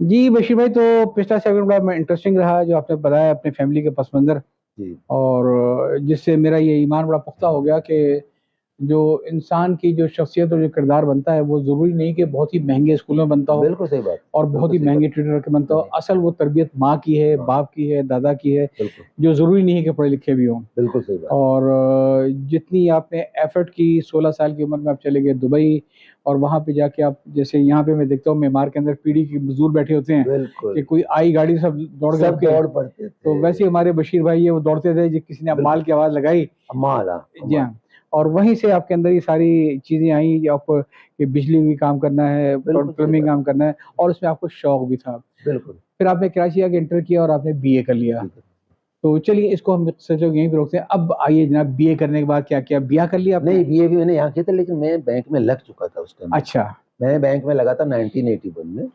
जी बशीर भाई, तो पिछला सेगमेंट बड़ा इंटरेस्टिंग रहा जो आपने बताया अपने फैमिली के पस मंज़र। जी। और जिससे मेरा ये ईमान बड़ा पुख्ता हो गया कि जो इंसान की जो शख्सियत और जो किरदार बनता है वो ज़रूरी नहीं कि बहुत ही महंगे स्कूलों में बनता हो बिल्कुल सही बात। और बहुत बिल्कुल ही सही बात। महंगे ट्यूटर के बनता हो। नहीं। असल वो तरबियत माँ की है, हाँ। बाप की है, दादा की है, बिल्कुल। जो ज़रूरी नहीं है कि पढ़े लिखे भी हों। बिल्कुल सही बात। और जितनी आपने एफर्ट की, 16 साल की उम्र में आप चले गए दुबई, और वहाँ पे जाके आप, जैसे यहाँ पे मैं देखता हूँ मेमार के अंदर पीढ़ी के मजदूर बैठे होते हैं बिल्कुल। कि कोई आई गाड़ी सब दौड़ गए सब आपके। दौड़ पड़ते तो थे। वैसे ही हमारे बशीर भाई है, वो दौड़ते थे जब किसी ने बिल्कुल। अम्माल की आवाज़ लगाई। अमाल, हाँ, जी अमाल। हाँ। और वहीं से आपके अंदर ये सारी चीज़ें आई कि आपको कि बिजली भी काम करना है, बिल्कुल सही प्लम्बिंग बात। काम करना है, और उसमें आपको शौक भी था। बिल्कुल। फिर आपने कराची आके इंटर किया और आपने बीए कर लिया। ठीक है। तो चलिए इसको हम सोचो यहीं पे रोकते हैं। अब आइए जनाब, बीए करने के बाद क्या किया? ब्याह कर लिया आपने? नहीं, बीए भी मैंने यहाँ किया था, लेकिन मैं बैंक में लग चुका था उस टाइम पे। अच्छा। मैं बैंक में लगा था 1981 में। और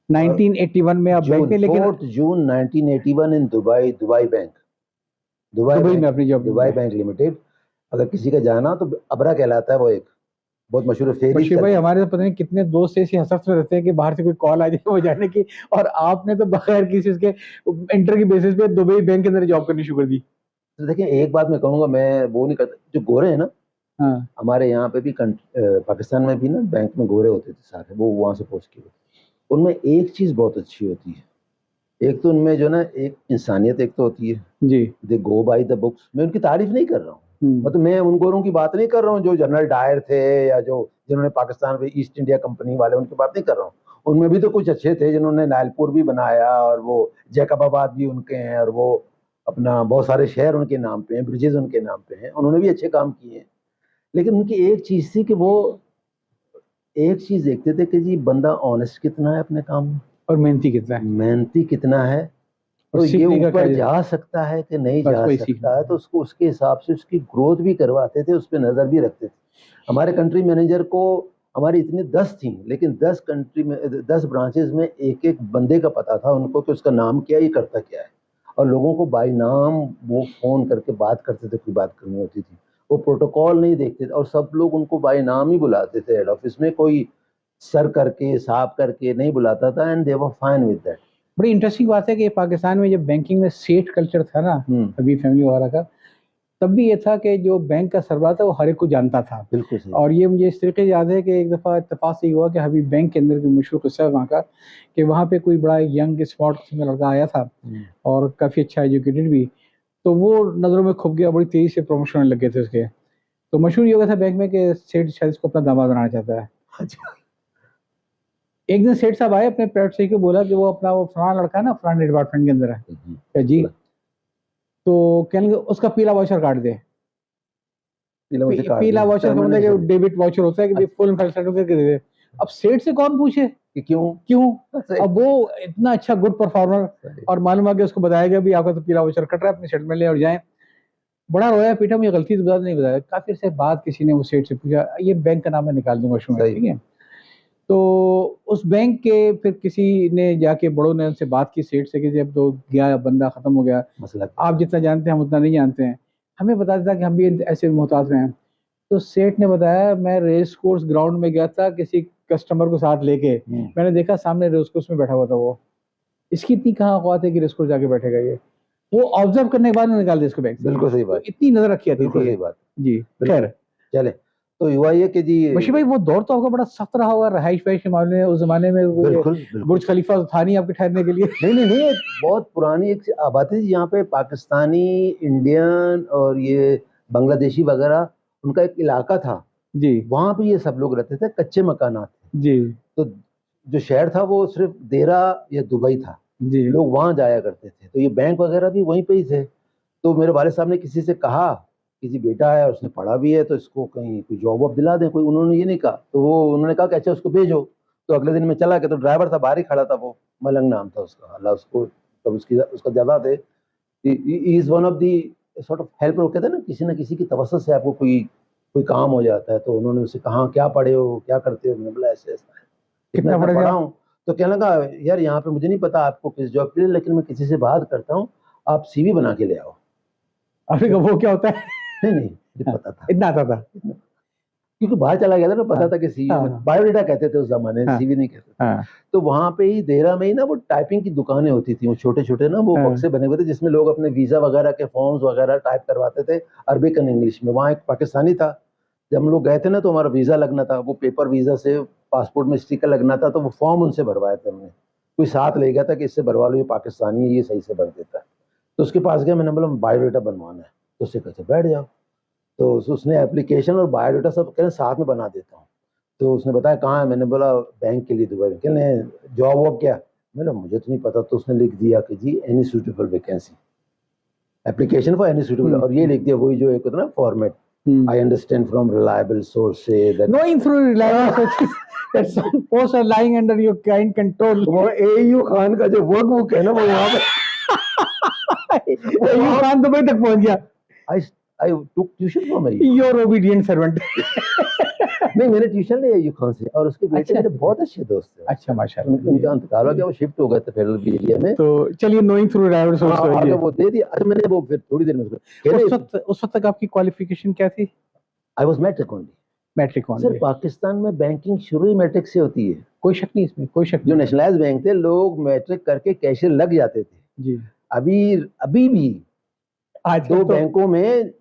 1981 में आप बैंक जून में, लेकिन 4 जून 1981 in Dubai, Dubai bank. Dubai Dubai में बैंक। अपनी जॉब दुबई में? Bank limited. अगर किसी का जाना तो अबरा कहलाता है, वो एक बहुत मशहूर है, फेरी बशीर भाई, चलती है। हमारे तो पता नहीं कितने दोस्त ऐसी हसरत में रहते हैं कि बाहर से कोई कॉल आ जाए वो जाने की, और आपने तो बगैर किसी उसके इंटर की बेसिस पे दुबई बैंक के अंदर जॉब करनी शुरू कर दी। तो देखिए, एक बात मैं कहूँगा, मैं वो नहीं करता जो गोरे हैं ना। हाँ। हमारे यहाँ पे भी पाकिस्तान में भी ना बैंक में गोरे होते थे सारे, वो वहाँ से पोस्ट किए। उनमें एक चीज़ बहुत अच्छी होती है। एक तो उनमें जो ना एक इंसानियत एक तो होती है। जी। दे गो बाय द बुक्स। मैं उनकी तारीफ नहीं कर रहा हूँ। हम्म। मतलब मैं उन गोरों की बात नहीं कर रहा हूँ जो जनरल डायर थे, या जो जिन्होंने पाकिस्तान में ईस्ट इंडिया कंपनी वाले, उनकी बात नहीं कर रहा हूँ। उनमें भी तो कुछ अच्छे थे जिन्होंने नाइलपुर भी बनाया, और वो जैकबाबाद भी उनके हैं, और वो अपना बहुत सारे शहर उनके नाम पे हैं, ब्रिजेस उनके नाम पे हैं, उन्होंने भी अच्छे काम किए हैं। लेकिन उनकी एक चीज़ थी कि वो एक चीज़ देखते थे कि जी बंदा ऑनेस्ट कितना है अपने काम में, और मेहनती कितना है, मेहनती कितना है। और तो ये सीखने का ऊपर क्या। जा सकता है कि नहीं बस जा वही सकता है, सीखना। तो उसको उसके हिसाब से उसकी ग्रोथ भी करवाते थे, उस पर नज़र भी रखते थे। हमारे कंट्री मैनेजर को, हमारी इतनी 10 थी, लेकिन 10 कंट्री में 10 ब्रांचेस में एक एक बंदे का पता था उनको कि उसका नाम क्या है, ये करता क्या है। और लोगों को बाय नाम वो फ़ोन करके बात करते थे, कोई बात करनी होती थी। वो प्रोटोकॉल नहीं देखते थे, और सब लोग उनको बाय नाम ही बुलाते थे। हेड ऑफिस में कोई सर करके, साहब करके नहीं बुलाता था, and they were fine with that. बड़ी इंटरेस्टिंग बात है कि पाकिस्तान में जब बैंकिंग में सेठ कल्चर था ना, अभी फैमिली वगैरह का, तब भी ये था कि जो बैंक का सरबराह था वो हर एक को जानता था। बिल्कुल सही। और ये मुझे इस तरीके से याद है कि एक दफ़ा इत्तेफाक से ये हुआ कि हबीब बैंक के अंदर कोई मशहूर किस्सा है वहाँ का, कि वहाँ पे कोई बड़ा यंग स्मार्ट किस्म का लड़का आया था और काफ़ी अच्छा एजुकेटेड भी। तो वो नज़रों में खुप गया, बड़ी तेज़ी से प्रमोशन होने लग गए थे उसके। तो मशहूर ये हो गया था बैंक में कि सेठ शायद इसको अपना दामाद बनाना चाहता है। अच्छा। एक दिन सेठ साहब आए अपने प्राइवेट से को बोला कि वो अपना वो फलाना लड़का है ना, फलाने डिपार्टमेंट के अंदर है। क्या जी? तो कहने लगे उसका पीला वाउचर काट दे। पीला वॉचर कार्ड पीला दिया, वाउचर का मतलब कि टर्मिनेशन। डेबिट वाउचर होता है कि भाई फुल सेटल करके दे दे। अब सेठ से कौन पूछे कि क्यों। क्यों? सही। अब वो इतना अच्छा गुड परफॉर्मर, सही। और मालूम है कि उसको बताया गया भी आपका तो पीला वाउचर कट रहा है, अपनी सेटलमेंट ले और जाए। बड़ा रोया पीटा, मुझे गलती से बता नहीं बताया। काफी देर से बाद किसी ने वो सेठ से पूछा, ये बैंक का नाम मैं निकाल दूंगा शुरू में, सही। ठीक है? तो उस बैंक के फिर किसी ने जाके बड़ों ने उनसे बात की सेठ से कि जब तो गया बंदा खत्म हो गया, मसला क्या आप है? जितना जानते हैं हम उतना नहीं जानते हैं, हमें बता देता कि हम भी ऐसे मोहताज रहे हैं। तो सेठ ने बताया, मैं रेस कोर्स ग्राउंड में गया था किसी कस्टमर को साथ लेके, मैंने देखा सामने रेस कोर्स में बैठा हुआ था वो। इसकी इतनी कहाँ औकात है कि रेस कोर्स जाके बैठेगा ये? वो ऑब्जर्व करने के बाद में निकाल दिया इसको बैंक से। बिल्कुल सही तो बात। इतनी नजर रखी आती बिल्कुल थी सही ये। बात। जी। बिल्कुल। खैर, चले। तो हुआ ये कि जी। बशीर भाई वो दौर तो आपका बड़ा सख्त रहा होगा रहाइश वहाइश के मामले में। उस जमाने में बिल्कुल बिल्कुल। बुर्ज खलीफा तो था नहीं आपके ठहरने के लिए। नहीं नहीं नहीं, एक बहुत पुरानी एक आबादी थी यहाँ पे, पाकिस्तानी, इंडियन और ये बांग्लादेशी वगैरह, उनका एक इलाका था। जी। वहाँ पे ये सब लोग रहते थे, कच्चे मकानात थे। जी। तो जो शहर था वो सिर्फ देरा या दुबई था। जी। लोग वहाँ जाया करते थे, तो ये बैंक वगैरह भी वहीं पे ही थे। तो मेरे वाले साहब ने किसी से कहा, किसी बेटा है उसने पढ़ा भी है, तो इसको कहीं कोई जॉब वॉब दिला दें कोई। उन्होंने ये नहीं कहा, तो वो उन्होंने कहा कि अच्छा उसको भेजो। तो अगले दिन मैं चला गया, तो ड्राइवर था बाहर ही खड़ा था, वो मलंग नाम था उसका, अल्लाह उसको तब उसकी उसका ज्यादा थे। Is one of the sort of help. वो कहते हैं ना किसी की तवज्जो से आपको कोई कोई काम हो जाता है। तो उन्होंने उससे कहा क्या पढ़े हो, क्या करते हो? मैंने बोला ऐसे ऐसा है, इतना कितना इतना पढ़े थे पढ़ा आप? हूँ। तो कहने लगा, यार यहाँ पे मुझे नहीं पता आपको किस जॉब के लिए, लेकिन मैं किसी से बात करता हूँ, आप सीवी बना के ले आओ। आपने कहा वो क्या होता है? नहीं नहीं, मुझे हाँ, पता था। इतना आता था। क्योंकि बाहर चला गया था ना, पता हाँ, था कि सीवी हाँ, बायोडाटा कहते थे उस जमाने में, हाँ, सीवी नहीं कहते थे। हाँ, तो वहां पे ही देहरा में ही ना वो टाइपिंग की दुकानें होती थी, वो छोटे छोटे ना वो हाँ, बक्से बने हुए थे जिसमें लोग अपने वीजा वगैरह के फॉर्म्स वगैरह टाइप करवाते थे, अरबिक एंड इंग्लिश में। वहाँ एक पाकिस्तानी था, जब हम लोग गए थे ना तो हमारा वीजा लगना था, वो पेपर वीजा से पासपोर्ट में स्टिकर लगना था, तो वो फॉर्म उनसे भरवाए थे हमने। कोई साथ ले गया था कि इससे भरवा लो, ये पाकिस्तानी है, ये सही से भर देता है। तो उसके पास गया, मैंने बोला बायोडाटा बनवाना है, तो उससे कहते बैठ जाओ। तो उसने एप्लीकेशन और बायोडाटा सब कह रहे साथ में बना देता हूँ। तो उसने बताया कहाँ है, मैंने बोला बैंक के लिए दुबई में। कहने जॉब वॉब क्या, मैंने मुझे तो नहीं पता। तो उसने लिख दिया कि जी any suitable vacancy, application for any suitable, और ये लिख दिया वही जो एक होता है ना format, I understand from reliable sources that knowing through reliable sources that some posts are lying under your kind control. वो AU खान का जो वर्क बुक है ना वो वहाँ पे AU खान दुबई तक पहुंच गया। I I took tuition from AU। Your obedient servant. नहीं, मैंने ट्यूशन लिया AU खान से, और उसके बेटे अच्छा। मेरे बहुत अच्छे दोस्त थे। अच्छा माशाल्लाह। उनका इंतकाल हो गया, वो शिफ्ट हो गए थे फेडरल की एरिया में। तो चलिए knowing through reliable sources हाँ, हो आगे गया। वो दे दिया। अच्छा, मैंने वो फिर थोड़ी देर में उस वक्त तक आपकी क्वालिफिकेशन क्या थी? I was matric only. Matric sir only. Pakistan में बैंकिंग शुरू ही मैट्रिक से होती है। कोई शक नहीं इसमें, कोई शक जो नहीं। नेशनलाइज बैंक थे, लोग मैट्रिक करके कैशियर लग जाते थे। जी। अभी अभी भी आजकल 2 तो बैंकों में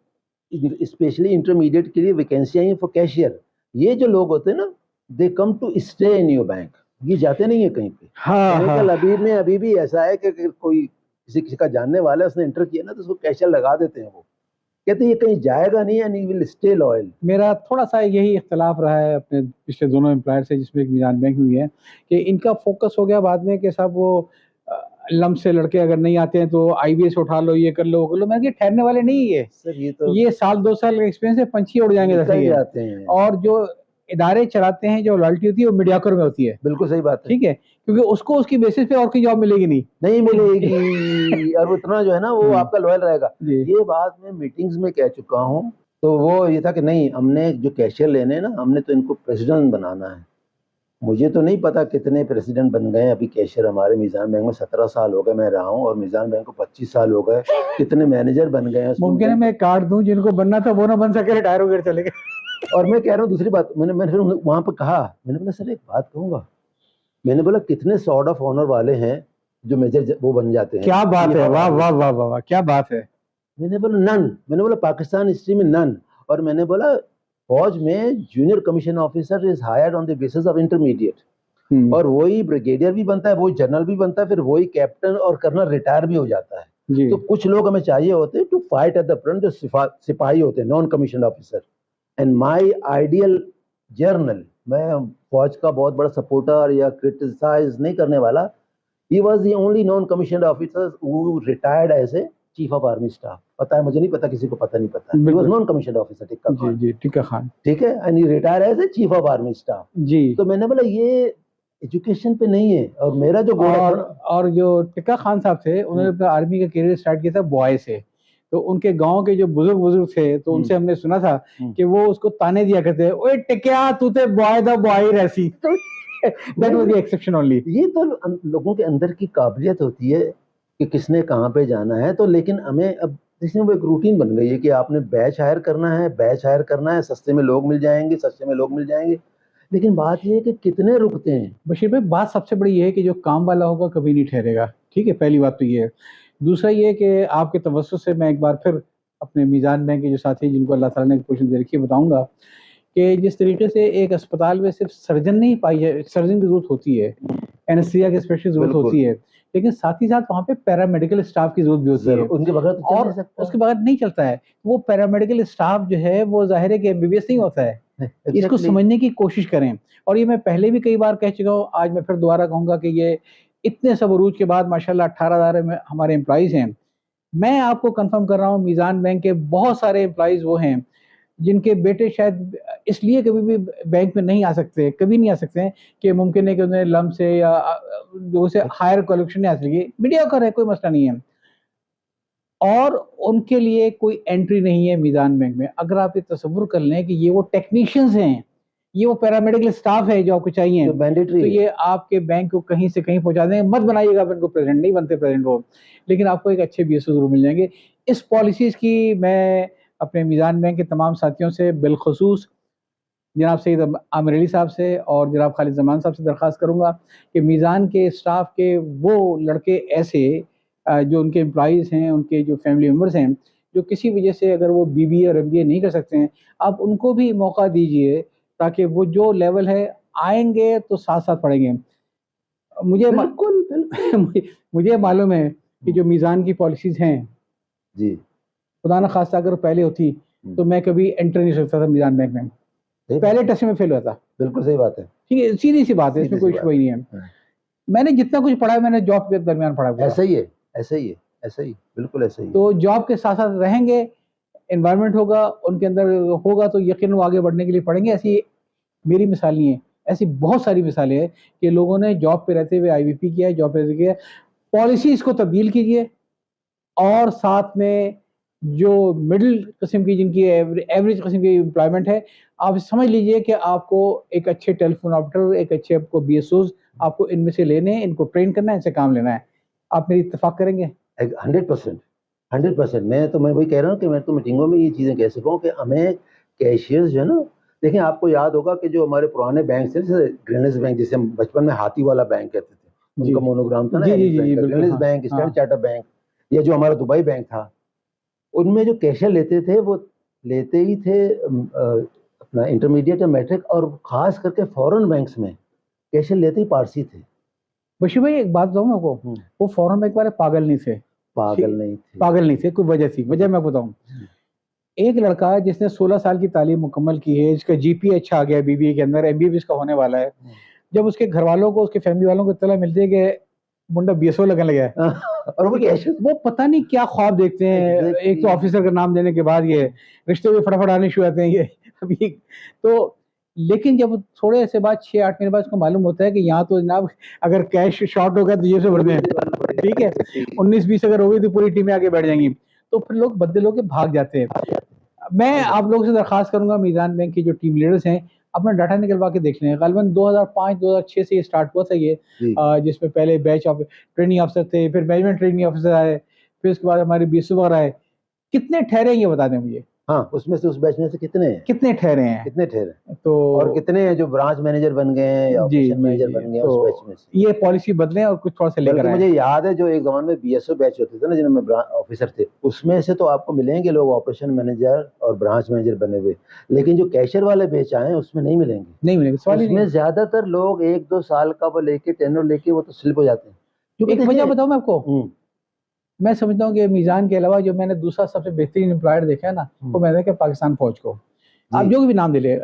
स्पेशली इंटरमीडिएट के लिए वैकेंसी आई है फॉर कैशियर। ये जो लोग होते हैं ना, they come to stay in your bank, ये जाते नहीं है कहीं पे। हाँ मैंने हाँ कल अभी भी ऐसा है कि अगर कोई किसी का जानने वाला है, उसने इंटर किया ना, तो उसको कैशियर लगा देते हैं। वो कहते हैं ये कहीं जाएगा नहीं, and he will stay loyal. मेरा थोड़ा सा यही इख्तलाफ रहा है अपने पिछले दोनों एम्प्लॉयर से, जिसमें एक मीजान बैंक हुई है, कि इनका फोकस हो गया बाद में कि साहब वो लम से लड़के अगर नहीं आते हैं तो IBS उठा लो, ये कर लो वो कर लो। मैंने कहा ठहरने वाले नहीं है सर ये तो ये साल 2 साल का एक्सपीरियंस है, पंछी उड़ जाएंगे जैसे निकल ही है। जाते हैं। और जो इदारे चलाते हैं, जो लॉयल्टी होती है वो मीडियाकर में होती है। बिल्कुल सही बात है। ठीक है, क्योंकि उसको उसकी बेसिस पे और कोई जॉब मिलेगी नहीं। नहीं मिलेगी और उतना जो है ना वो आपका लॉयल रहेगा। जी। ये बात मैं मीटिंग्स में कह चुका हूँ। तो वो ये था कि नहीं, हमने जो कैशियर लेने हैं ना, हमने तो इनको प्रेसिडेंट बनाना है। मुझे तो नहीं पता कितने प्रेसिडेंट बन गए अभी कैशियर हमारे मीज़ान बैंक में। 17 साल हो गए मैं रहा हूँ, और मीज़ान बैंक को 25 साल हो गए। कितने मैनेजर बन गए हैं। मुमकिन है मैं कार्ड दूं, जिनको बनना था वो ना बन सके, रिटायर हो गए चले गए। और मैं कह रहा हूँ दूसरी बात, मैंने फिर वहाँ पर कहा, मैंने बोला सर एक बात कहूँगा, मैंने बोला कितने सॉर्ट ऑफ ऑनर वाले हैं जो मेजर वो बन जाते हैं। क्या बात है, वाह वाह वाह वाह वाह, क्या बात है। मैंने बोला नन, मैंने बोला पाकिस्तान हिस्ट्री में नन। और मैंने बोला फौज में junior commission officer is hired on the basis of intermediate, और वही ब्रिगेडियर भी बनता है, वही जनरल भी बनता है, फिर वही कैप्टन और कर्नल रिटायर भी हो जाता है। जी। तो कुछ लोग हमें चाहिए होते हैं to fight at the front, जो सिपाही होते हैं, non commission officer. And my ideal general, मैं फौज का बहुत बड़ा सपोर्टर या क्रिटिसाइज नहीं करने वाला, he was the only non commissioned officer who retired as a chief of army staff. पता है मुझे, नहीं पता किसी को पता नहीं पता। He was non commissioned officer Tikka Khan. जी टिक्का खान, ठीक है, and he retired as a chief of army staff. जी। तो मैंने बोला ये एजुकेशन पे नहीं है। और मेरा जो गोल और जो टिक्का खान साहब थे, उन्होंने अपना आर्मी का करियर स्टार्ट किया था बॉय से। तो उनके गांव के जो बुजुर्ग थे, तो उनसे हमने सुना था कि वो उसको ताने दिया करते, ओए टिक्या तू ते बॉय दा बॉय रहसी। That was the exception only. ये तो लोगों के अंदर की काबिलियत होती है कि किसने कहाँ पे जाना है। तो लेकिन हमें अब इसमें वो एक रूटीन बन गई है कि आपने बैच हायर करना है, बैच हायर करना है, सस्ते में लोग मिल जाएंगे, सस्ते में लोग मिल जाएंगे। लेकिन बात ये है कि कितने रुकते हैं। बशीर भाई, बात सबसे बड़ी ये है कि जो काम वाला होगा कभी नहीं ठहरेगा। ठीक है, पहली बात तो ये है। दूसरा ये है कि आपके तवज्जो से मैं एक बार फिर अपने मीज़ान बैंक के जो साथी जिनको अल्लाह ताला ने पोजीशन दे रखी है बताऊंगा कि जिस तरीके से एक अस्पताल में सिर्फ सर्जन नहीं पाई है, सर्जन की जरूरत होती है, एनेस्थीसिया की स्पेशलिस्ट जरूरत होती है, लेकिन साथ ही साथ वहाँ पे पैरामेडिकल स्टाफ की जरूरत भी होती है। उनके बगैर तो और उसके बगैर नहीं चलता है। वो पैरामेडिकल स्टाफ जो है वो जाहिर है कि MBBS नहीं होता है। इसको समझने की कोशिश करें। और ये मैं पहले भी कई बार कह चुका हूँ, आज मैं फिर दोबारा कहूँगा कि ये इतने सब अरूज के बाद माशाल्लाह 18,000 में हमारे एम्प्लॉइज़ हैं। मैं आपको कंफर्म कर रहा हूँ मीज़ान बैंक के बहुत सारे एम्प्लॉइज़ वो हैं जिनके बेटे शायद इसलिए कभी भी बैंक में नहीं आ सकते, कभी नहीं आ सकते हैं कि मुमकिन है कि उन्हें लम से या जो से हायर क्वालिफिकेशन नहीं हासिल की, मीडियोकर है, कोई मसला नहीं है, और उनके लिए कोई एंट्री नहीं है मीज़ान बैंक में। अगर आप ये तसव्वुर कर लें कि ये वो टेक्नीशियंस हैं, ये वो पैरामेडिकल स्टाफ है जो आपको चाहिए, तो ये आपके बैंक को कहीं से कहीं पहुंचा देंगे। मत बनाइएगा आप इनको प्रेसिडेंट, नहीं बनते प्रेसिडेंट वो, लेकिन आपको एक अच्छे BSO जरूर मिल जाएंगे। इस पॉलिसीज़ की मैं अपने मीज़ान बैंक के तमाम साथियों से बिलखसूस जनाब सईद आमिर अली साहब से और जनाब खालिद जमान साहब से दरख्वास्त करूँगा कि मीज़ान के स्टाफ के वो लड़के ऐसे जो उनके एम्प्लॉयज़ हैं, उनके जो फैमिली मेम्बर्स हैं, जो किसी वजह से अगर वो बीबीए और एमबीए नहीं कर सकते हैं, आप उनको भी मौका दीजिए ताकि वो जो लेवल है आएंगे तो साथ साथ पढ़ेंगे। मुझे बिल्कुल बिल्कुल मुझे मालूम है कि जो मीज़ान की पॉलिसीज़ हैं, जी खुदा न खास्ता अगर पहले होती तो मैं कभी एंटर नहीं कर सकता था मीज़ान बैंक में, सही पहले बात है, टेस्ट में फेल हुआ था। बिल्कुल सही बात है, ठीक है, सीधी सी बात है, इसमें सीधी सी कोई बात शुबा ही नहीं है। है। हाँ, मैंने जितना कुछ पढ़ा है मैंने जॉब के दरमियान पढ़ा पूरा। ऐसा ही है, ऐसा ही है, ऐसा ही, बिल्कुल ऐसा ही है। तो जॉब के साथ साथ रहेंगे, एनवायरनमेंट होगा उनके अंदर होगा तो यकीन वो आगे बढ़ने के लिए पढ़ेंगे। ऐसी मेरी मिसाल नहीं है, ऐसी बहुत सारी मिसालें हैं कि लोगों ने जॉब पे रहते हुए आईबीपी किया है, जॉब पे रहते किया है। पॉलिसी इसको तब्दील कीजिए और साथ में जो मिडिल किस्म की जिनकी एवरेज किस्म की एम्प्लॉयमेंट है, आप समझ लीजिए कि आपको एक अच्छे टेलीफोन ऑपरेटर, एक अच्छे आपको बीएसओज आपको इनमें से लेने हैं, इनको ट्रेन करना है, इनसे काम लेना है। आप मेरी इत्तेफाक करेंगे? 100%, 100%। मैं वही कह रहा हूँ कि मैं तो मीटिंगों में ये चीज़ें कह सकूँ कि हमें कैशियर्स जो है ना, देखिए आपको याद होगा कि जो हमारे पुराने बैंक थे, जैसे ग्रीनिज बैंक, जिसे हम बचपन में हाथी वाला बैंक कहते थे, जी उनका मोनोग्राम था ना जी जी एलिस जी बैंक जी का, बिल्कुल, ग्रीनिज हाँ बैंक, स्टैंडर्ड हाँ। चार्टर्ड बैंक, या जो हमारा दुबई बैंक था, उनमें जो कैशियर लेते थे वो लेते ही थे अपना इंटरमीडिएट या मैट्रिक, और खास करके फॉरेन बैंक्स में कैशियर लेते ही पारसी थे। बशीर भाई एक बात बताऊँ मैं आपको, वो फौरन बैंक वाले पागल नहीं थे। पागल नहीं थे। पागल नहीं थे, कोई वजह थी, वजह मैं बताऊँ। एक लड़का जिसने 16 साल की तालीम मुकम्मल की है, इसका जीपीए अच्छा आ गया बीबीए के अंदर, एमबीए भी इसका होने वाला है, जब उसके घर वालों को, उसके फैमिली वालों को इत्तला मिलती है कि मुंडा बीएसओ लगने लगा है, और वो कैशियर, वो पता नहीं क्या ख्वाब देखते हैं। एक तो एग्जैक्टली, ऑफिसर का नाम देने के बाद ये रिश्ते भी फटाफट आने शुरू होते हैं ये अभी तो। लेकिन जब थोड़े से बाद 6-8 महीने बाद उसको मालूम होता है कि यहाँ तो जनाब अगर कैश शॉर्ट हो गया तो ये से बढ़ गए, ठीक है, 19-20 अगर हो गई तो पूरी टीमें आगे बढ़ जाएंगी, तो फिर लोग बदले होकर भाग जाते हैं। मैं आप लोगों से दरखास्त करूंगा, मीज़ान बैंक की जो टीम लीडर्स हैं अपना डाटा निकलवा के देख लें। गालिबन 2005-2006 से ये स्टार्ट हुआ था ये, जी जिसमें पहले बैच ऑफ ट्रेनिंग अफसर थे, फिर मैनेजमेंट ट्रेनिंग अफसर आए, फिर उसके बाद हमारे बीएसओ वगैरह आए। कितने ठहरे ये बता दें मुझे, हाँ, उसमें से उस बैच में से कितने हैं, कितने ठहरे हैं? कितने ठहरे, तो और कितने हैं जो ब्रांच मैनेजर बन गए हैं या जी ऑपरेशन जी मैनेजर जी, बन गए हैं तो उस बैच में से। ये पॉलिसी बदलें और कुछ थोड़ा सा लेकर बल्कि आए। मुझे याद है जो एक जमाने में बीएसओ बैच होते थे ना, जिनमें ऑफिसर थे, उसमें से तो आपको मिलेंगे लोग ऑपरेशन मैनेजर और ब्रांच मैनेजर बने हुए, लेकिन जो कैशियर वाले बैच आए हैं उसमें नहीं मिलेंगे। नहीं मिलेगा, सवाल ही नहीं उसमें है। ज्यादातर लोग 1-2 साल का वो लेके टेनर लेके वो तो स्लिप हो जाते हैं, क्योंकि एक वजह देखिए बताऊं मैं आपको, मैं समझता हूँ कि मीज़ान के अलावा जो मैंने दूसरा सबसे बेहतरीन एम्प्लॉयर देखा है ना, वो मैंने देखा पाकिस्तान फौज को। आप जी जो भी नाम दे ले,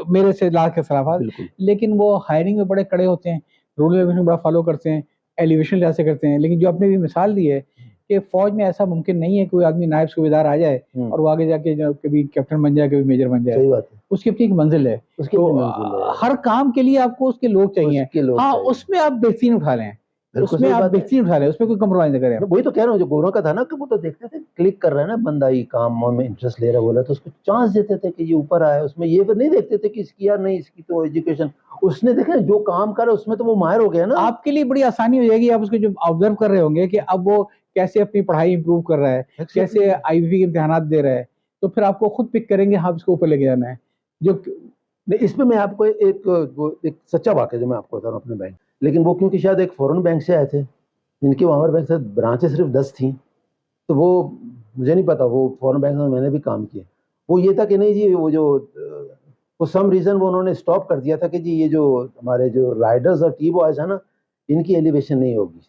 मेरे से लाख के खिलाफ, बिल्कुल, लेकिन वो हायरिंग में बड़े कड़े होते हैं, रूल रेगुलेशन बड़ा फॉलो करते हैं, एलिवेशन जैसे करते हैं। लेकिन जो आपने भी मिसाल दी है कि फौज में ऐसा मुमकिन नहीं है कोई आदमी नायब सूबेदार आ जाए और वो आगे जाके जो कभी कैप्टन बन जाए, कभी मेजर बन जाए, सही बात है, उसकी अपनी एक मंजिल है। उसकी तो अपनी मंजिल है, हर काम के लिए आपको उसके लोग चाहिए। उसके लोग हाँ, चाहिए, उसमें आप बेहतरीन उठा लें, बिल्कुल उसमें सही आप बात है। बेहतरीन उठा लें, उसमें कोई कम्प्रोमाइज नहीं करें। मैं वही तो कह रहा हूँ, जो गोरों का था ना कि वो तो देखते थे क्लिक कर रहा है ना बंदा, ये काम में इंटरेस्ट ले रहा है बोला तो उसको चांस देते थे कि ये ऊपर आया, उसमें ये फिर नहीं देखते थे कि इसकी यार नहीं, इसकी तो एजुकेशन, उसने देखे जो काम कर रहा है उसमें तो वो माहिर हो गया ना। आपके लिए बड़ी आसानी हो जाएगी, आप उसको जो ऑब्जर्व कर रहे होंगे कि अब वो कैसे अपनी पढ़ाई इंप्रूव कर रहा है, कैसे आईबीपी के इम्तिहान दे रहा है, तो फिर आपको खुद पिक करेंगे, हाँ इसको ऊपर लेके जाना है। जो नहीं, इसमें मैं आपको एक सच्चा वाक्य जो मैं आपको बता रहा हूँ अपने बैंक, लेकिन वो क्योंकि शायद एक फॉरेन बैंक से आए थे, जिनकी हमारे बैंक से ब्रांचेस सिर्फ 10 थी, तो वो मुझे नहीं पता, वो फॉरेन बैंक में मैंने भी काम किया, वो ये था कि नहीं जी वो जो फॉर सम रीज़न वो उन्होंने स्टॉप कर दिया था कि जी ये जो हमारे जो राइडर्स और टी बॉयज़ है ना, इनकी एलिवेशन नहीं होगी।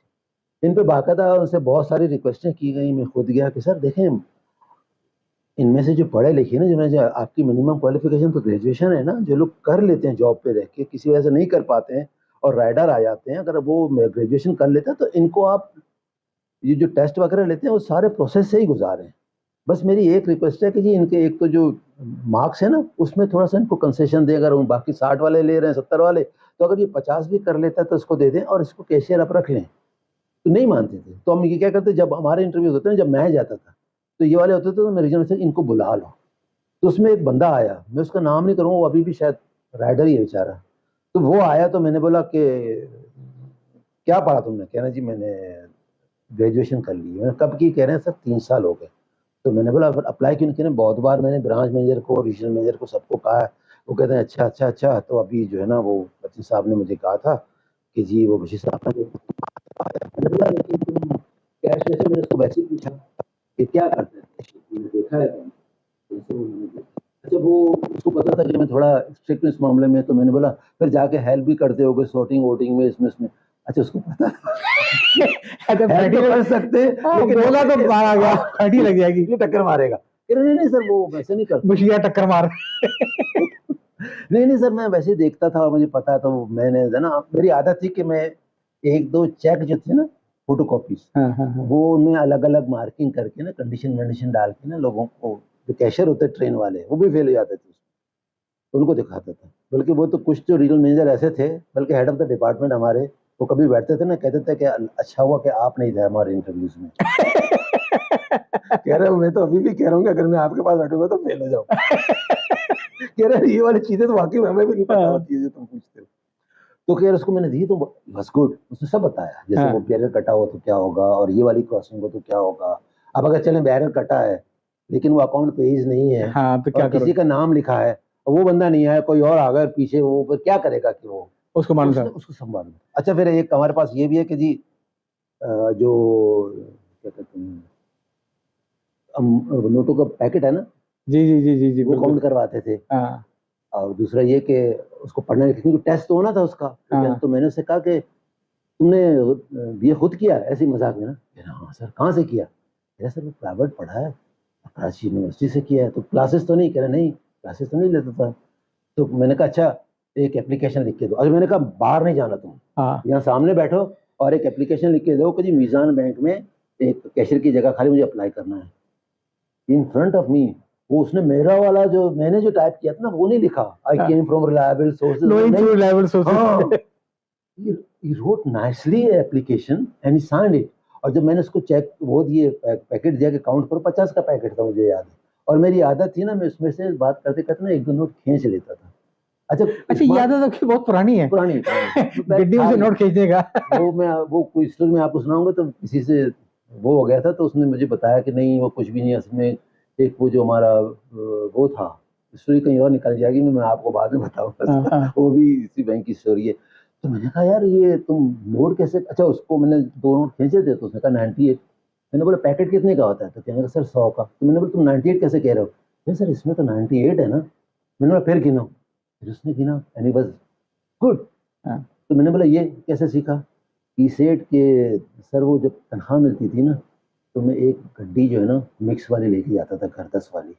इन पे बाकायदा उनसे बहुत सारी रिक्वेस्टें की गई, मैं खुद गया कि सर देखें, इनमें से जो पढ़े लिखे ना, जो आपकी मिनिमम क्वालिफिकेशन तो ग्रेजुएशन है ना, जो लोग कर लेते हैं जॉब पे रह के, किसी वजह से नहीं कर पाते हैं और राइडर आ जाते हैं, अगर वो ग्रेजुएशन कर लेते हैं तो इनको आप ये जो टेस्ट वगैरह लेते हैं वो सारे प्रोसेस से ही गुजारें। बस मेरी एक रिक्वेस्ट है कि जी इनके एक तो जो मार्क्स है ना उसमें थोड़ा सा इनको कंसेशन दें, अगर वो बाकी 60 वाले ले रहे हैं, 70 वाले, तो अगर ये 50 भी कर लेता है तो इसको दे दें और इसको कैशियर आप रख लें। तो नहीं मानते थे, तो हम ये क्या करते, जब हमारे इंटरव्यूज होते हैं, जब मैं जाता था तो ये वाले होते थे, तो मैं रीजन से इनको बुला लो, तो उसमें एक बंदा आया, मैं उसका नाम नहीं करूँगा, वो अभी भी शायद राइडर ही है बेचारा, तो वो आया तो मैंने बोला कि क्या पढ़ा तुमने, कहना जी मैंने ग्रेजुएशन कर ली। मैंने कब की, कह रहे हैं सर 3 साल हो गए। तो मैंने बोला फिर अप्लाई क्यों नहीं किया, बहुत बार मैंने ब्रांच मैनेजर को, रीजनल मैनेजर को, सबको कहा है, वो कहते हैं अच्छा अच्छा अच्छा, तो अभी जो है ना वो बच्ची साहब ने मुझे कहा था कि जी वो बशीर साहब ने मैंने बोला लेकिन तुम कैश कैसे, मैंने उसको वैसे ही पूछा कि क्या करते हैं कैश, मैंने देखा है तुम जैसे उन्होंने देखा। अच्छा वो उसको पता था कि मैं थोड़ा स्ट्रिक्ट इस मामले में, तो मैंने बोला फिर जाके हेल्प भी करते होगे सॉर्टिंग वोटिंग में इसमें। अच्छा उसको पता अच्छा हेल्प फैटी तो कर लग, सकते हैं हाँ, लेकिन बोला तो मारा गया, फैटी लग जाएगी, ये टक्कर मारेगा। कह रहे नहीं नहीं सर वो वैसे नहीं करते। बुशिया टक्कर मार। नहीं नहीं सर मैं वैसे ही देखता था और मुझे पता है, तो मैंने है ना मेरी आदत थी कि मैं एक दो चेक जो थे ना फोटो कॉपीज हाँ हाँ हाँ। वो उनमें अलग अलग मार्किंग करके ना कंडीशन वंडीशन डाल के ना लोगों को, जो कैशियर होते ट्रेन वाले वो भी फेल हो जाते थे तो उनको दिखाता था। बल्कि वो तो कुछ जो रीजनल मैनेजर ऐसे थे, बल्कि हेड ऑफ द डिपार्टमेंट हमारे, वो कभी बैठते थे ना कहते थे कि अच्छा हुआ कि आप नहीं थे हमारे इंटरव्यूज में। कह रहे हो मैं तो अभी भी कह रहा हूँ कि अगर मैं आपके पास बैठूंगा तो फेल हो जाऊँ। कह रहे ये वाली चीजें तो वाकई में हमें भी नहीं पता होती है जो तुम पूछते हो। तो खैर उसको मैंने दी तो बस गुड, उसने सब बताया जैसे हाँ। वो बैरियर कटा हो तो क्या होगा और ये वाली क्रॉसिंग हो तो क्या होगा। अब अगर चलें बैरियर कटा है लेकिन वो अकाउंट पेज नहीं है हाँ तो क्या और किसी करोगे, का नाम लिखा है और वो बंदा नहीं आया कोई और आ गया पीछे, वो फिर क्या करेगा कि वो उसको मालूम उसने था। उसको संभालना। अच्छा फिर एक हमारे पास ये भी है कि जी जो क्या कहते हैं नोटों का पैकेट है ना जी जी जी जी जी वो बिल्कुल। काउंट करवाते थे। हाँ और दूसरा ये कि उसको पढ़ना लिखने की टेस्ट तो होना था उसका। हाँ। तो मैंने उससे कहा कि तुमने ये खुद किया ऐसे ही मजाक में ना। कह रहा, हाँ सर कहाँ से किया। कह रहा, सर वो प्राइवेट पढ़ा है कराची यूनिवर्सिटी से किया है। तो क्लासेस तो नहीं, कह रहे नहीं क्लासेस तो नहीं लेता था। तो मैंने कहा अच्छा एक एप्लीकेशन लिख के दो। अरे मैंने कहा बाहर नहीं जाना तुम, हाँ यहाँ सामने बैठो और एक एप्लीकेशन लिख के दो कि जी मीज़ान बैंक में एक कैशियर की जगह खाली मुझे अप्लाई करना है। इन फ्रंट ऑफ मी वो उसने मेरा वाला जो मैंने जो टाइप किया था ना वो नहीं लिखा, आई हाँ। Came from reliable sources knowing नहीं। Through level sources. हाँ he wrote nicely application and he signed it। और जब मैंने उसको चेक वो दिए पैकेट दिया कि काउंट करो 50 का पैकेट था मुझे याद है। और मेरी आदत थी ना मैं उसमें से बात करते करते ना एक दो नोट खींच लेता था। अच्छा अच्छा ये आदत आपकी बहुत पुरानी है, पुरानी गड्डी में से नोट खींचने का। वो कोई स्टोरी मैं आपको सुनाऊंगा तो किसी से वो हो गया था तो उसने मुझे बताया कि नहीं वो कुछ भी नहीं असल में एक वो जो हमारा वो था। स्टोरी कहीं और निकल जाएगी, मैं आपको बाद में बताऊंगा। हाँ हाँ। वो भी इसी बैंक की स्टोरी है। तो मैंने कहा यार ये तुम नोट कैसे, अच्छा उसको मैंने दो नोट खींचे थे तो उसने कहा 98। मैंने बोला पैकेट कितने का होता है, तो कहने लगा सर 100 का। तो मैंने बोला तुम 98 कैसे कह रहे हो। सर इसमें तो 98 है ना। मैंने बोला फिर गिनो, फिर उसने गिना एंड ही वाज गुड। हाँ। तो मैंने बोला ये कैसे सीखा। ई सेट के सर वो जब तनख्वाह मिलती थी ना तो मैं एक गड्डी जो है ना मिक्स वाली लेके जाता था घर 10 वाली।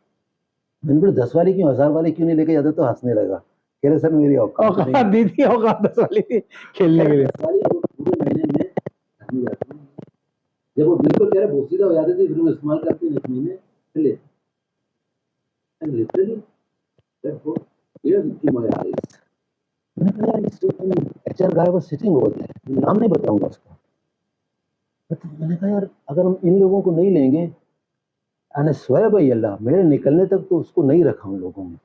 मैंने बोला 10 वाली क्यों, 1000 वाली क्यों नहीं लेके जाता, तो हंसने लगा। कह रहे सर मेरी औकात नहीं औकात है। दी थी, औकात 10 वाली थी खेलने के लिए। 10 वाली वो पूरे महीने में घूम जाती है। जब वो बिल्कुल कह रहे बोसीदा हो जाती थी फिर वो इस्तेमाल करते नेक्स्ट महीने फिर ले एंड लिटरली दैट वो हियर टू माय आईज। मैंने कहा यार इस HR guy was sitting over there, नाम नहीं बताऊंगा उसका। तो मैंने कहा यार अगर हम इन लोगों को नहीं लेंगे, मैंने स्वयं भाई अल्लाह मेरे निकलने तक तो उसको नहीं रखा उन लोगों ने।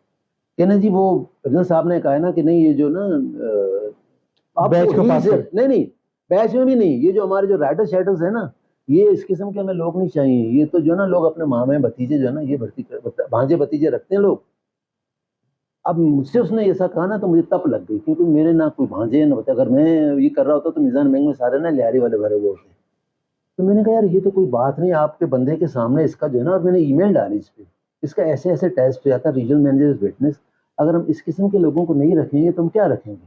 कहना जी वो प्रेसिडेंट साहब ने कहा है ना कि नहीं ये जो ना बैच को पास कर। नहीं नहीं बैच में भी नहीं, ये जो हमारे जो राइडर शेडर्स है ना ये इस किस्म के हमें लोग नहीं चाहिए। ये तो जो ना लोग अपने मामे भतीजे जो है ना ये भर्ती कर भांजे भतीजे रखते हैं लोग। अब मुझसे उसने ऐसा कहा ना तो मुझे तप लग गई क्योंकि मेरे ना कोई भांजे ना बता, अगर मैं ये कर रहा होता तो मीज़ान बैंक में सारे ना लियारी वाले भरे हुए होते। तो मैंने कहा यार ये तो कोई बात नहीं, आपके बंदे के सामने इसका जो है ना, और मैंने ईमेल डाली इस पे, इसका ऐसे ऐसे टेस्ट हो जाता है रीजनल मैनेजर विटनेस। अगर हम इस किस्म के लोगों को नहीं रखेंगे तो हम क्या रखेंगे।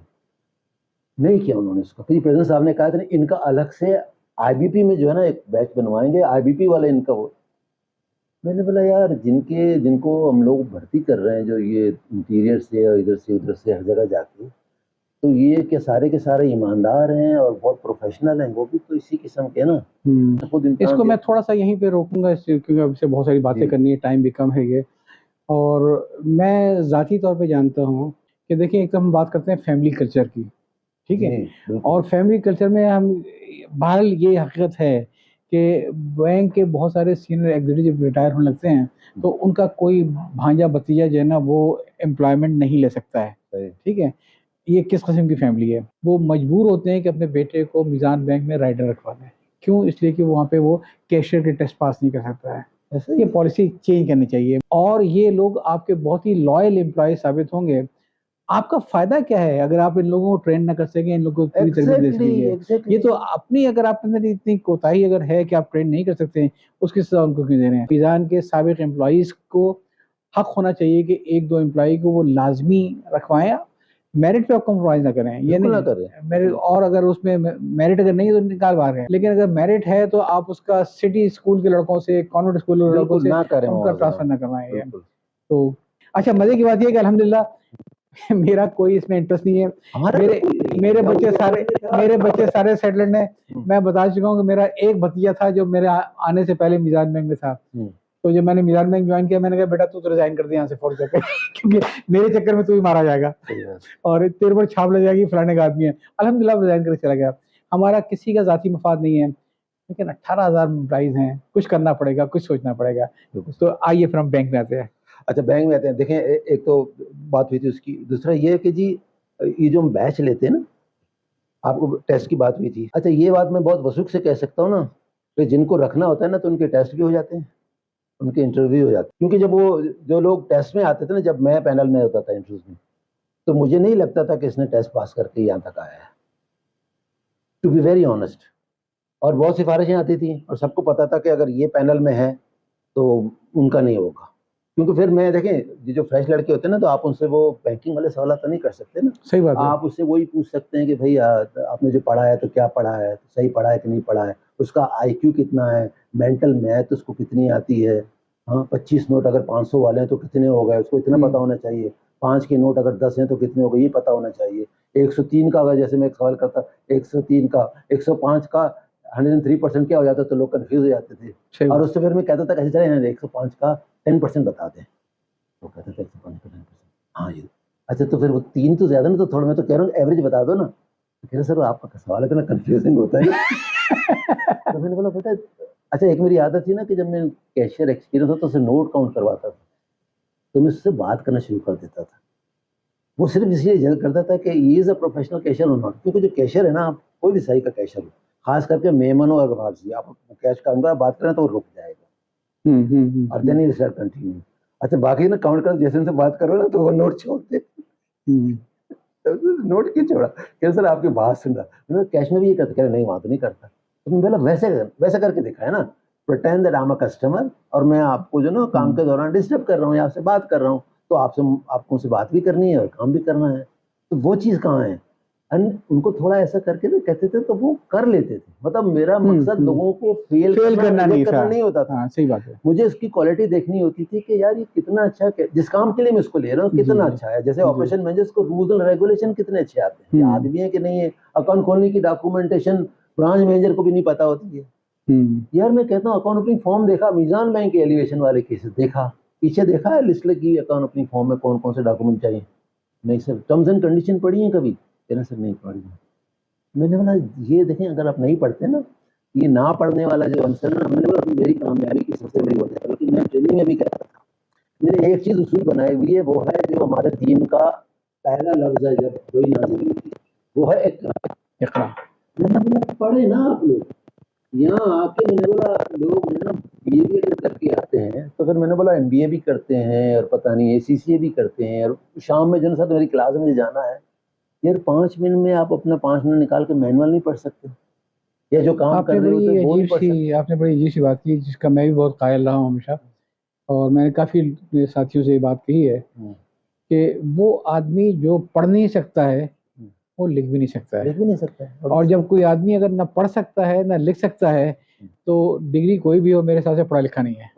नहीं किया उन्होंने इसका। फिर प्रेसिडेंट साहब ने कहा था इनका अलग से आईबीपी में जो है ना एक बैच बनवाएंगे, आईबीपी वाले इनका वो। मैंने बोला यार जिनको हम लोग भर्ती कर रहे हैं जो ये इंटीरियर से और इधर से उधर से हर जगह जाके, तो ये क्या सारे के सारे ईमानदार हैं और बहुत प्रोफेशनल हैं, वो भी तो इसी किस्म के ना खुद इम्तिहान इसको मैं दे। थोड़ा सा यहीं पे रोकूंगा क्योंकि अब से बहुत सारी बातें जी करनी है, टाइम भी कम है ये। और मैं ज़ाती तौर पे जानता हूँ कि देखिए एक तो हम बात करते हैं फैमिली कल्चर की, ठीक जी है। बिल्कुल और फैमिली कल्चर में हम बहरहाल ये हकीकत है कि बैंक के बहुत सारे सीनियर एग्जीक्यूटिव रिटायर होने लगते हैं तो उनका कोई भांजा भतीजा जो है ना वो एम्प्लॉयमेंट नहीं ले सकता है, सही। ठीक है। ये किस किस्म की फैमिली है, वो मजबूर होते हैं कि अपने बेटे को मीज़ान बैंक में राइडर रखवा दें। क्यों, इसलिए कि वहाँ पे वो कैशियर के टेस्ट पास नहीं कर सकता है। ऐसा ये ही पॉलिसी चेंज करनी चाहिए और ये लोग आपके बहुत ही लॉयल एम्प्लॉय साबित होंगे आपका फायदा क्या है अगर आप इन लोगों को ट्रेन ना कर सकें, इन लोगों को पूरी तरह दे सकेंगे? ये तो अपनी, अगर आप अंदर इतनी कोताही अगर है कि आप ट्रेन नहीं कर सकते, उसकी सजा उनको क्यों दे रहे हैं? मीज़ान के साबिक एम्प्लॉइज़ को हक होना चाहिए कि 1-2 एम्प्लॉई को वो लाज़मी रखवाएँ, मेरिट पे आप कॉम्प्रोमाइज़ ना करें। ये बिल्कुल नहीं ना करें। मेरिट, और अगर उसमें मेरिट अगर नहीं है तो निकाल बाहर है, लेकिन अगर मेरिट है तो आप उसका सिटी स्कूल के लड़कों से, कॉन्वेंट स्कूल के लड़कों बिल्कुल से ना करें उनका मुआवजा। ट्रांसफ़र ना करवाएँ। बिल्कुल। तो अच्छा, मज़े की बात ये है कि अल्हम्दुलिल्लाह मेरा कोई इसमें इंटरेस्ट नहीं है। हमारा मेरे कोई नहीं है। मेरे क्या बच्चे हुआ? सारे मेरे बच्चे सारे सेटल्ड हैं। मैं बता चुका हूँ कि मेरा एक भतीजा था जो मेरे आने से पहले मीज़ान बैंक में था। तो जब मैंने मीज़ान बैंक ज्वाइन किया, मैंने कहा बेटा तू तो रिज़ाइन कर दे यहाँ से फौरन जाके क्योंकि मेरे चक्कर में तू ही मारा जाएगा और तेरे पर छाप लग जाएगी, फलाने का आदमी है। अल्हम्दुलिल्लाह रिज़ाइन करके चला गया। हमारा किसी का ज़ाती मफाद नहीं है, लेकिन 18,000 एम्प्लॉइज़ हैं, कुछ करना पड़ेगा, कुछ सोचना पड़ेगा। तो आइए फिर हम बैंक में आते हैं। अच्छा, बैंक में आते हैं। देखें, एक तो बात हुई थी उसकी, दूसरा ये है कि जी ये जो हम बैच लेते हैं ना, आपको टेस्ट की बात हुई थी। अच्छा, ये बात मैं बहुत वसूख से कह सकता हूँ ना कि जिनको रखना होता है ना तो उनके टेस्ट भी हो जाते हैं, उनके इंटरव्यू हो जाते हैं। क्योंकि जब वो जो लोग टेस्ट में आते थे ना, जब मैं पैनल में होता था इंटरव्यूज में, तो मुझे नहीं लगता था कि इसने टेस्ट पास करके यहाँ तक आया है, टू बी वेरी ऑनेस्ट। और बहुत सिफारिशें आती थी और सबको पता था कि अगर ये पैनल में है तो उनका नहीं होगा। क्योंकि फिर मैं देखें, ये जो फ्रेश लड़के होते हैं ना, तो आप उनसे वो बैंकिंग वाले सवाल तो नहीं कर सकते ना। सही बात है। आप उससे वही पूछ सकते हैं कि भाई आपने जो पढ़ा है तो क्या पढ़ा है, सही पढ़ा है कि नहीं पढ़ा है, उसका आईक्यू कितना है, मेंटल मैथ उसको कितनी आती है। हाँ, 25 नोट अगर 500 वाले हैं तो कितने हो गए, उसको इतना पता होना चाहिए। 5 के नोट अगर 10 हैं तो कितने हो गए, ये पता होना चाहिए। 103 का अगर, जैसे मैं एक सवाल करता, 103 का 105 का 103% क्या हो जाता, तो लोग कंफ्यूज हो जाते थे। और उससे फिर मैं कहता था कैसे चले 105 का 10% बता दें, तो कहते थे 105 का 10%। हाँ ये अच्छा, तो फिर वो 3 तो ज्यादा ना, तो थोड़ा मैं तो कह रहा हूँ एवरेज बता दो ना। तो कह रहे सर आपका सवाल इतना कंफ्यूजिंग होता है तो मैंने बोला बेटा, अच्छा एक मेरी आदत थी ना कि जब मैं कैशियर एक्सपीरियंस होता तो उसे नोट काउंट करवाता था, तो मैं उससे बात करना शुरू कर देता था। वो सिर्फ इसलिए जज करता था कि ये इज अ प्रोफेशनल कैशियर और नॉट। क्योंकि जो कैशियर है ना, आप कोई भी सही का कैशियर हो, खास करके मेमन हो, अगर आप कैश का बात करें तो वो रुक जाएगा और देन ही स्टार्ट कंटिन्यू। अच्छा, बाकी ना काउंट कर, जैसे उनसे बात करो ना तो वो नोट छोड़ दे। नोट क्यों छोड़ा? कह सर आपकी बात सुन रहा। मैंने कैश में भी ये करता, कह रहे नहीं वहां तो नहीं करता। तो मैंने बोला वैसे करके दिखा है ना, pretend that I am a customer और मैं आपको जो ना काम के दौरान डिस्टर्ब कर रहा हूँ या आपसे बात कर रहा हूँ, तो आपको उनसे बात भी करनी है और काम भी करना है। तो वो चीज कहाँ है? उनको थोड़ा ऐसा करके ना कहते थे तो वो कर लेते थे। मतलब मेरा मकसद लोगों को फेल करना नहीं होता था। हाँ, सही बात है। मुझे उसकी क्वालिटी देखनी होती थी कि यार ये कितना अच्छा, जिस काम के लिए मैं इसको ले रहा हूँ कितना अच्छा है। जैसे ऑपरेशन मैनेजर्स को रूल्स एंड रेगुलेशन कितने अच्छे आते हैं, आदमी है कि नहीं है। अकाउंट खोलने की डॉक्यूमेंटेशन ब्रांच मैनेजर को भी नहीं पता होती है। यार मैं कहता हूँ अकाउंट ओपनिंग फॉर्म देखा, मीज़ान बैंक के एलिवेशन वाले केसेस देखा, पीछे देखा है लिस्ट लगी अकाउंट ओपनिंग फॉर्म में कौन कौन से डॉक्यूमेंट चाहिए। नहीं सर, टर्म्स एंड कंडीशन पढ़ी है कभी? कहना सर नहीं पढ़ी है। मैंने बोला ये देखें, अगर आप नहीं पढ़ते ना, ये ना पढ़ने वाला जो आंसर है, हमने बोला मेरी कामयाबी की सबसे बड़ी वजह है। लेकिन मैं ट्रेनिंग में भी कहता था, मैंने एक चीज उसूल बनाई हुई है, वो है जो हमारे दीन का पहला लफ्ज है जब कोई नाज़िल हुई थी, वो है इक़रा। मैंने बोला पढ़े ना आप लोग। यहाँ आके मैंने बोला लोग ना बीए करके आते हैं, तो फिर मैंने बोला एमबीए भी करते हैं और पता नहीं एसीसीए भी करते हैं, और शाम में जो ना सर मेरी क्लास में जाना है, यार 5 मिनट में आप अपना 5 मिनट निकाल के मैनुअल नहीं पढ़ सकते, या जो काम कर रहे होते हैं वो नहीं पढ़ सकते। आपने बड़ी अजीब सी बात की जिसका मैं भी बहुत कायल रहा हूँ हमेशा, और मैंने काफ़ी साथियों से ये बात कही है कि वो आदमी जो पढ़ नहीं सकता है वो लिख भी नहीं सकता है। और जब कोई आदमी अगर ना पढ़ सकता है ना लिख सकता है, तो डिग्री कोई भी हो मेरे हिसाब से पढ़ा लिखा नहीं है।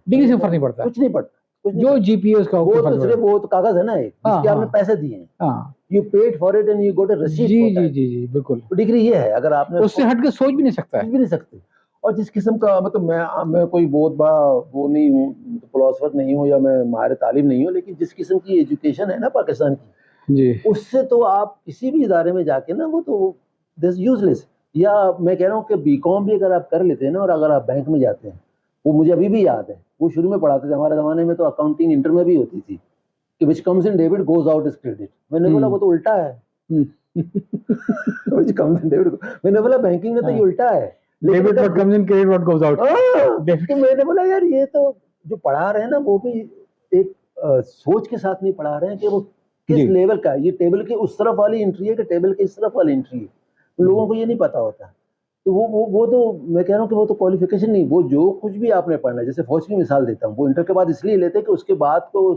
डिग्री से फर्क नहीं पड़ता, कुछ नहीं पड़ता। जो जीपीए उसका वो तो सिर्फ वो तो कागज है ना एक, जिसके आपने पैसे दिए हैं। हाँ, you paid for it and you got a receipt. जी बिल्कुल। डिग्री ये है, अगर आपने उससे हट के सोच भी नहीं सकता है। सकते। और जिस किस्म का, मतलब मैं कोई बहुत बड़ा वो नहीं हूँ, फिलोसफर नहीं हूँ या मैं माहिर तालीम नहीं हूँ, लेकिन जिस किस्म की एजुकेशन है ना पाकिस्तान की जी, उससे तो आप किसी भी इदारे में जाके ना, वो तो दिस यूजलेस। या मैं कह रहा हूँ कि बीकॉम भी अगर आप कर लेते हैं ना, और अगर आप बैंक में जाते हैं, वो मुझे अभी भी याद है, वो शुरू में पढ़ाते थे हमारे ज़माने में, तो अकाउंटिंग इंटर में भी होती थी कि which comes in debit goes out is credit. मैंने बोला वो तो उल्टा है। which comes in debit, मैंने बोला बैंकिंग में तो ये उल्टा है, debit what comes in credit what goes out. तो मैंने बोला यार ये तो जो पढ़ा रहे हैं ना वो भी एक सोच के साथ नहीं पढ़ा रहे हैं कि वो किस जी। लेवल का है, ये टेबल के उस तरफ वाली एंट्री है कि टेबल के इस तरफ वाली एंट्री है, तो लोगों को ये नहीं पता होता। तो वो तो मैं कह रहा हूँ कि वो तो क्वालिफिकेशन नहीं, वो जो कुछ भी आपने पढ़ना है, जैसे फौज की मिसाल देता हूँ, वो इंटर के बाद इसलिए लेते हैं कि उसके बाद को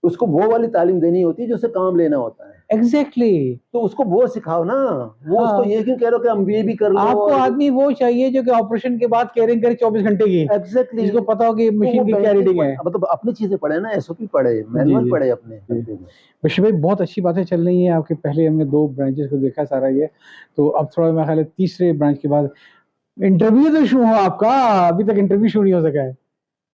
उसको वो वाली तालीम देनी होती है जो उसे काम लेना होता है। एग्जैक्टली। तो उसको वो सिखाओ ना, वो उसको हाँ, ये क्यों कह रहे हो कि एमबीए भी कर लो आपको और आदमी वो चाहिए जो कि ऑपरेशन के बाद केयरिंग करे 24 घंटे की, एग्जैक्टली जिसको पता हो कि तो वो मशीन की क्या बैंकिंग रीडिंग है। मतलब अपनी चीजें पढ़े ना, एसओपी पढ़े, जी मैनुअल जी पढ़े अपने जी। हफ्ते में। बशीर भाई बहुत अच्छी बातें चल रही हैं आपके। पहले हमने 2 ब्रांचेस को देखा सारा ये, तो अब थोड़ा मेरा ख्याल है तीसरे ब्रांच के बाद इंटरव्यू तो शुरू हो आपका, अभी तक इंटरव्यू शुरू नहीं हो सका है।